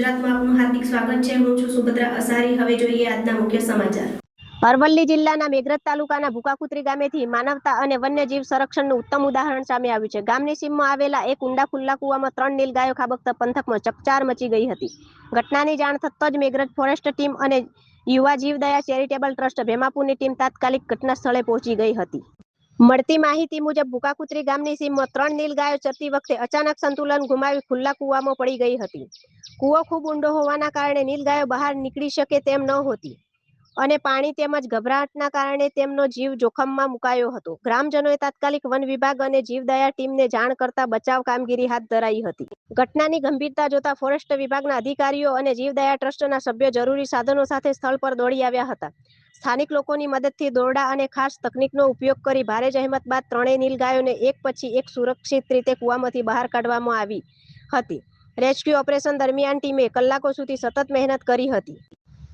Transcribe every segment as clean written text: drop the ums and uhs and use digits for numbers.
ગુજરાતમાં આપનું હાર્દિક સ્વાગત છે। હું છું સુભદ્રા અસારી। હવે જોઈએ આજના મુખ્ય સમાચાર। અરવલ્લી જિલ્લાના મેઘરજ તાલુકાના ભૂકાકુત્રી ગામેથી માનવતા અને વન્યજીવ સંરક્ષણનું ઉત્તમ ઉદાહરણ સામે આવ્યું છે। ગામની સીમમાં આવેલા એક ઊંડા ખુલ્લા કૂવામાં 3 નીલગાયો ખાબકતા પંથકમાં ચકચાર મચી ગઈ હતી। ઘટનાની જાણ થતાં જ મેઘરજ ફોરેસ્ટ ટીમ અને યુવા જીવદયા ચેરિટેબલ ટ્રસ્ટ ભેમાપુરની ટીમ તાત્કાલિક ઘટના સ્થળે પહોંચી ગઈ હતી। મળતી માહિતી મુજબ ભૂકાકુત્રી ગામની સીમમાં 3 નીલગાયો ચરતી વખતે અચાનક સંતુલન ગુમાવી ખુલ્લા કૂવામાં પડી ગઈ હતી। કૂવો ખૂબ ઊંડો હોવાના કારણે નીલગાયો બહાર નીકળી શકે તેમ નહોતી અને પાણી તેમજ ગભરાટના કારણે તેમનો જીવ જોખમમાં મુકાયો હતો। ગ્રામજનોએ તાત્કાલિક વન વિભાગ અને જીવદયા ટીમને જાણ કરતા બચાવ કામગીરી હાથ ધરાઈ હતી। ઘટનાની ગંભીરતા જોતા ફોરેસ્ટ વિભાગના અધિકારીઓ અને જીવદયા ટ્રસ્ટના સભ્યો જરૂરી સાધનો સાથે સ્થળ પર દોડી આવ્યા હતા। સ્થાનિક લોકોની મદદથી દોરડા અને ખાસ તકનીકનો ઉપયોગ કરી ભારે જહેમત બાદ ત્રણેય નીલગાયોને એક પછી એક સુરક્ષિત રીતે કૂવામાંથી બહાર કાઢવામાં આવી હતી। રેસ્ક્યુ ઓપરેશન દરમિયાન ટીમે કલાકો સુધી સતત મહેનત કરી હતી।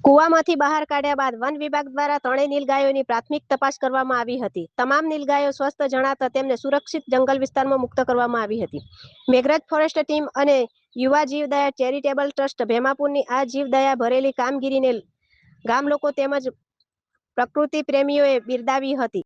કૂવામાંથી બહાર કાઢ્યા બાદ વન વિભાગ દ્વારા ત્રણેય નીલગાયોની પ્રાથમિક તપાસ કરવામાં આવી હતી। તમામ નીલગાયો સ્વસ્થ જણાતા તેમને સુરક્ષિત જંગલ વિસ્તારમાં મુક્ત કરવામાં આવી હતી। મેઘરજ ફોરેસ્ટ ટીમ અને યુવા જીવદયા ચેરિટેબલ ટ્રસ્ટ ભેમાપુરની આ જીવદયા ભરેલી કામગીરીને ગામ લોકો તેમજ પ્રકૃતિ પ્રેમીઓએ બિરદાવી હતી।